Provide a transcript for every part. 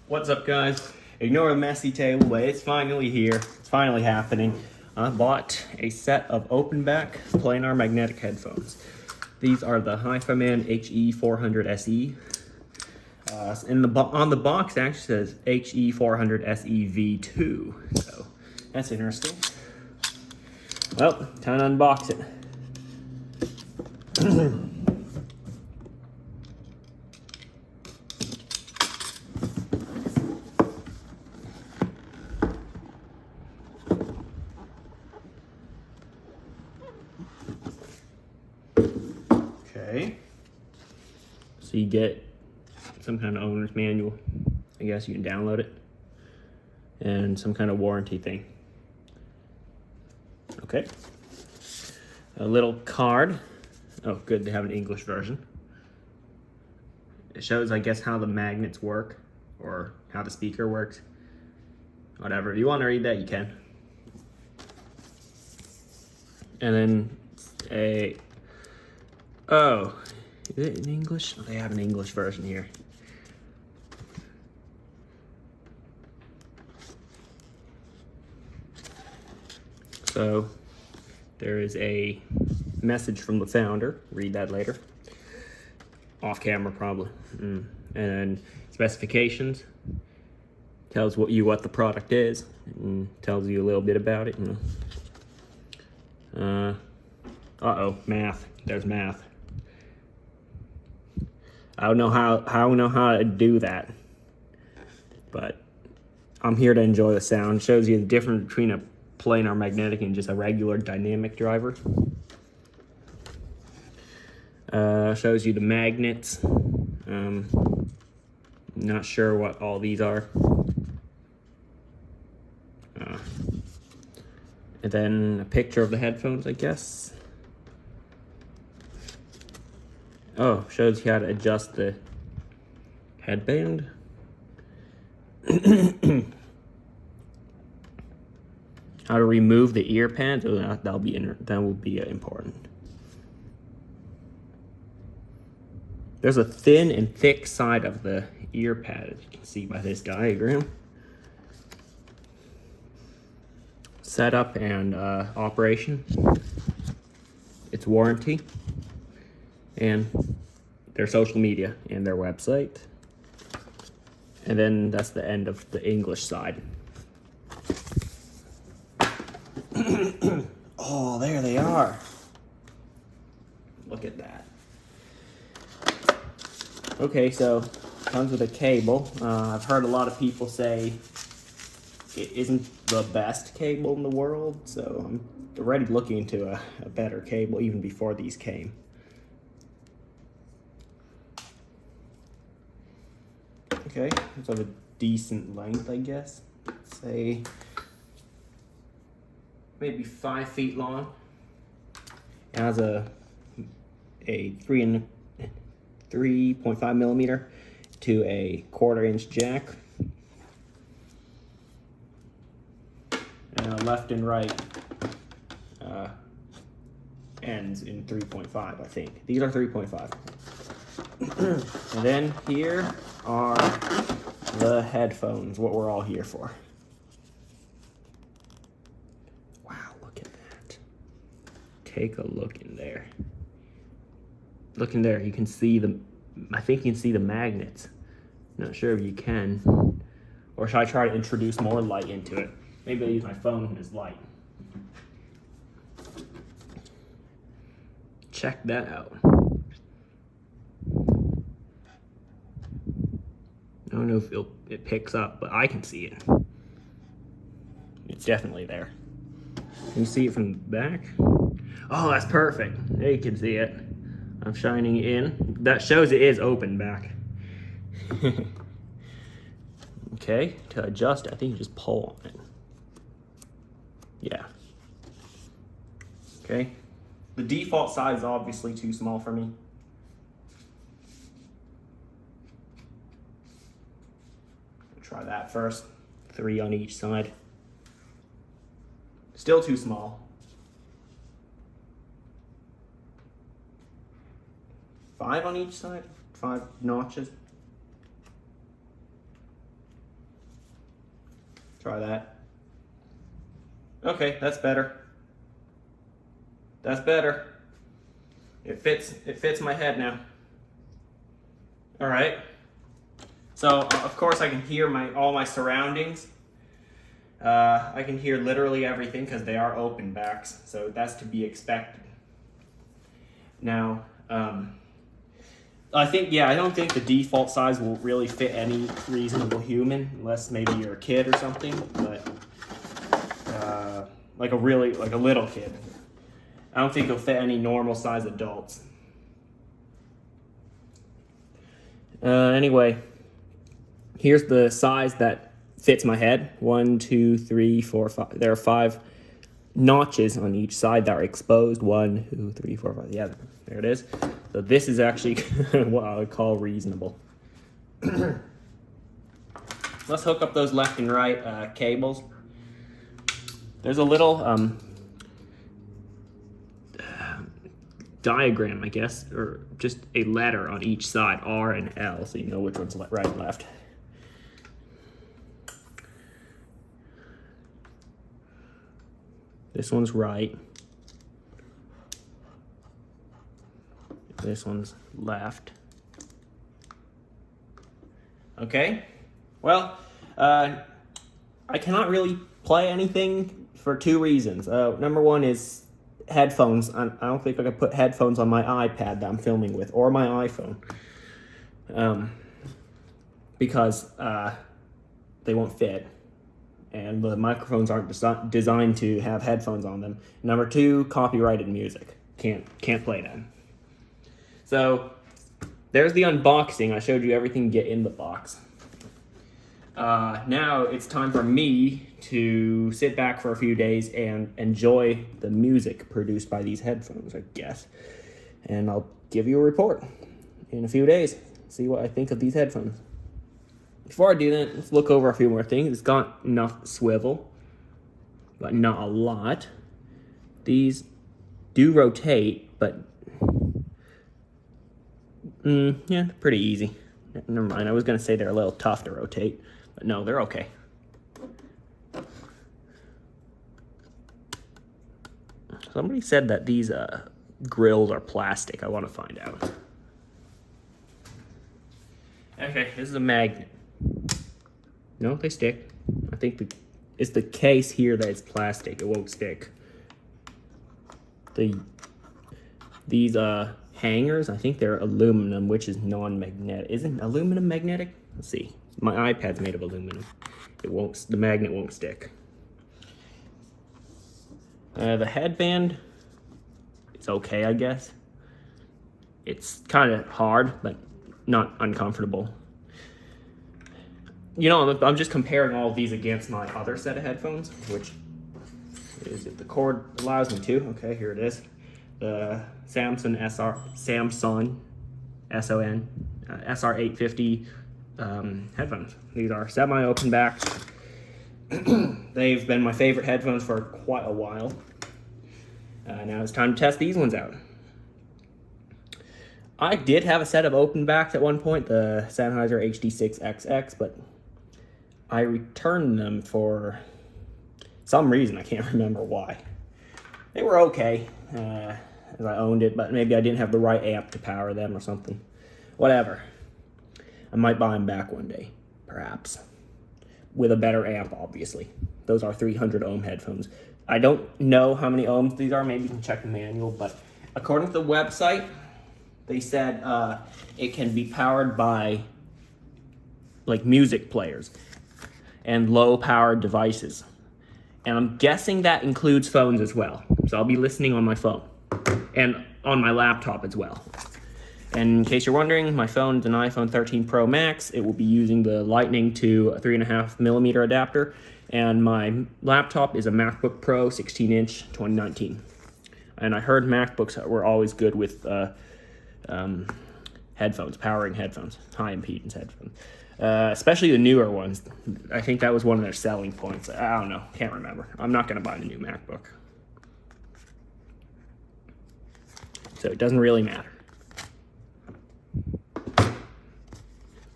What's up, guys? Ignore the messy table, but it's finally here. It's finally happening. I bought a set of open back planar magnetic headphones. These are the Hifiman HE400SE. On the box it actually says HE400SE V2. So that's interesting. Well, time to unbox it. Okay. So you get some kind of owner's manual. I guess you can download it. And some kind of warranty thing. Okay. A little card. Oh, good, they have an English version. It shows, I guess, how the magnets work, or how the speaker works. Whatever, if you want to read that, you can. And then oh, is it in English? Oh, they have an English version here. So there is a message from the founder. Read that later. Off camera, probably. And then specifications. Tells what the product is. And tells you a little bit about it. Uh-oh, math. There's math. I don't know how to do that. But I'm here to enjoy the sound. Shows you the difference between a planar magnetic and just a regular dynamic driver. Shows you the magnets. Not sure what all these are. And then a picture of the headphones, I guess. Oh, shows you how to adjust the headband. How to remove the ear pads. Oh, that will be important. There's a thin and thick side of the ear pad, as you can see by this diagram. Setup and operation. Its warranty. And their social media and their website. And then that's the end of the English side. Oh, there they are. Look at that. Okay, so comes with a cable. I've heard a lot of people say it isn't the best cable in the world, so I'm already looking into a better cable even before these came. Okay, it's of a decent length, I guess. Say maybe 5 feet long. It has a 3.5 millimeter to a 1/4 inch jack. And left and right ends in 3.5, I think. These are 3.5. And then here are the headphones, what we're all here for. Wow, look at that. Take a look in there. Look in there, you can see I think you can see the magnets. Not sure if you can. Or should I try to introduce more light into it? Maybe I'll use my phone as light. Check that out. I don't know if it picks up, but I can see it. It's definitely there. Can you see it from the back? Oh, that's perfect. There you can see it. I'm shining in. That shows it is open back. Okay, to adjust, I think you just pull on it. Yeah. Okay. The default size is obviously too small for me. Try that first. 3 on each side. Still too small. 5 on each side. 5 notches. Try that. Okay, that's better. That's better. It fits my head now. All right. So of course I can hear all my surroundings. I can hear literally everything because they are open backs, so that's to be expected. Now, I don't think the default size will really fit any reasonable human, unless maybe you're a kid or something, but like a little kid. I don't think it'll fit any normal size adults. Anyway, here's the size that fits my head. 1, 2, 3, 4, 5. There are 5 notches on each side that are exposed. 1, 2, 3, 4, 5. Yeah, there it is. So this is actually what I would call reasonable. Let's hook up those left and right cables. There's a little diagram, I guess, or just a letter on each side, R and L, so you know which one's right and left. This one's right. This one's left. Okay. Well, I cannot really play anything for 2 reasons. Number one is headphones. I don't think I can put headphones on my iPad that I'm filming with, or my iPhone, because they won't fit, and the microphones aren't designed to have headphones on them. Number 2, copyrighted music. Can't play that. So there's the unboxing. I showed you everything you get in the box. Now it's time for me to sit back for a few days and enjoy the music produced by these headphones, I guess. And I'll give you a report in a few days, see what I think of these headphones. Before I do that, let's look over a few more things. It's got enough swivel, but not a lot. These do rotate, but yeah, pretty easy. Never mind, I was gonna say they're a little tough to rotate, but no, they're okay. Somebody said that these grills are plastic. I want to find out. Okay, this is a magnet. No, they stick. I think it's the case here that is plastic. It won't stick. These hangers, I think they're aluminum, which is non-magnetic. Isn't aluminum magnetic? Let's see. My iPad's made of aluminum. The magnet won't stick. The headband, it's okay, I guess. It's kind of hard, but not uncomfortable. You know, I'm just comparing all of these against my other set of headphones, which is, if the cord allows me to. Okay, here it is. The Samsung SR850 headphones. These are semi-open backs. They've been my favorite headphones for quite a while. Now it's time to test these ones out. I did have a set of open backs at one point, the Sennheiser HD6XX, but I returned them for some reason. I can't remember why. They were okay, as I owned it, but maybe I didn't have the right amp to power them or something. Whatever. I might buy them back one day, perhaps. With a better amp, obviously. Those are 300 ohm headphones. I don't know how many ohms these are. Maybe you can check the manual, but according to the website, they said it can be powered by like music players and low powered devices. And I'm guessing that includes phones as well. So I'll be listening on my phone and on my laptop as well. And in case you're wondering, my phone's an iPhone 13 Pro Max. It will be using the Lightning to a 3.5mm adapter. And my laptop is a MacBook Pro 16-inch 2019. And I heard MacBooks were always good with headphones, powering headphones, high impedance headphones. Especially the newer ones. I think that was one of their selling points. I don't know, can't remember. I'm not gonna buy the new MacBook. So it doesn't really matter.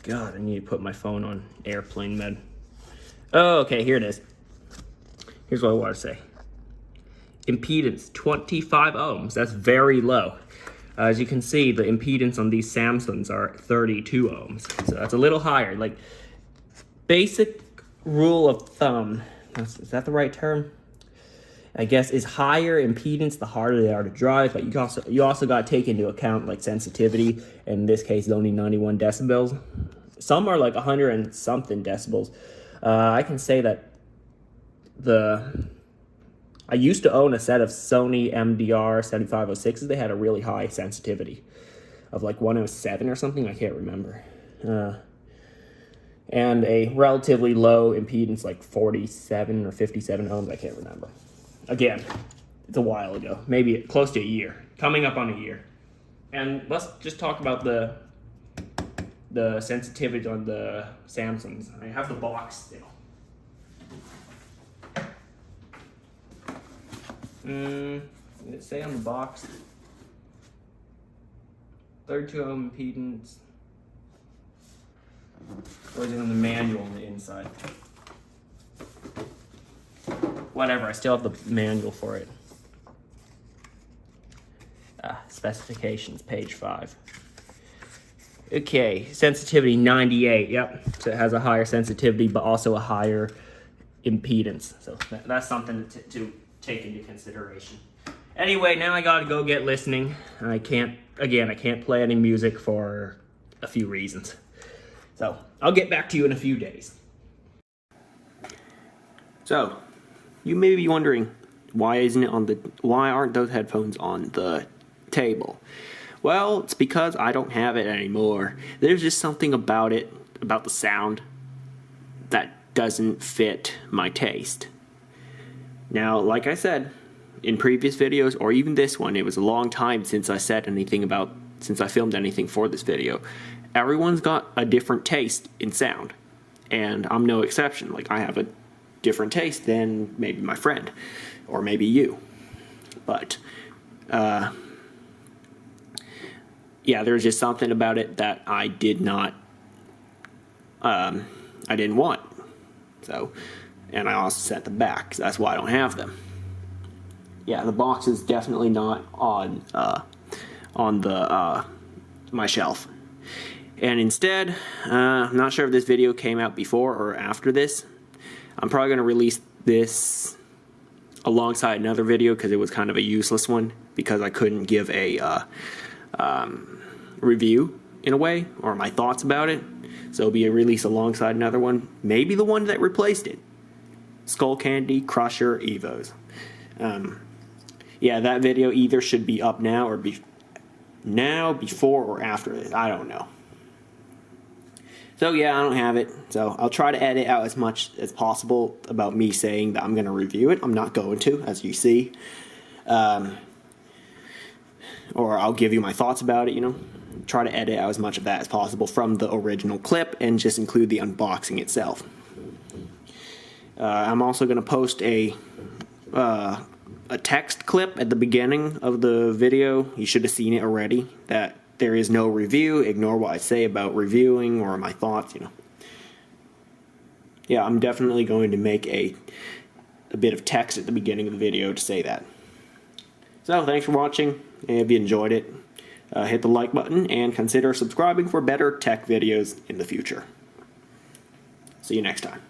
God, I need to put my phone on airplane mode. Oh, okay, here it is. Here's what I want to say. Impedance, 25 ohms. That's very low. As you can see, the impedance on these Samsungs are 32 ohms. So that's a little higher. Like, basic rule of thumb, is that the right term? I guess is higher impedance, the harder they are to drive, but you also got to take into account like sensitivity. In this case, it's only 91 decibels. Some are like 100 and something decibels. I can say that I used to own a set of Sony MDR 7506s. They had a really high sensitivity of like 107 or something. I can't remember. And a relatively low impedance, like 47 or 57 ohms. I can't remember. Again, it's a while ago, maybe close to a year, coming up on a year. And let's just talk about the sensitivity on the Samsungs. I have the box still. Did it say on the box? 32 ohm impedance. Or is it on the manual on the inside? Whatever, I still have the manual for it. Specifications, page 5. Okay, sensitivity 98, yep. So it has a higher sensitivity, but also a higher impedance. So that's something to take into consideration. Anyway, now I gotta go get listening. I can't play any music for a few reasons. So I'll get back to you in a few days. So, you may be wondering, why aren't those headphones on the table? Well, it's because I don't have it anymore. There's just something about it, about the sound, that doesn't fit my taste. Now, like I said, in previous videos, or even this one, it was a long time since I filmed anything for this video. Everyone's got a different taste in sound, and I'm no exception. Like, I have a different taste than maybe my friend, or maybe you. But, yeah, there's just something about it that I didn't want. So, and I also set them back, so that's why I don't have them. Yeah, the box is definitely not on my shelf. And instead, I'm not sure if this video came out before or after this. I'm probably going to release this alongside another video because it was kind of a useless one because I couldn't give a review in a way, or my thoughts about it. So it'll be a release alongside another one. Maybe the one that replaced it. Skull Candy Crusher Evos. Yeah, that video either should be up now or before or after this. I don't know. So yeah, I don't have it. So I'll try to edit out as much as possible about me saying that I'm going to review it. I'm not going to, as you see. Or I'll give you my thoughts about it, you know. Try to edit out as much of that as possible from the original clip and just include the unboxing itself. I'm also going to post a text clip at the beginning of the video. You should have seen it already. That there is no review. Ignore what I say about reviewing or my thoughts, you know. Yeah, I'm definitely going to make a bit of text at the beginning of the video to say that. So, thanks for watching. If you enjoyed it, hit the like button and consider subscribing for better tech videos in the future. See you next time.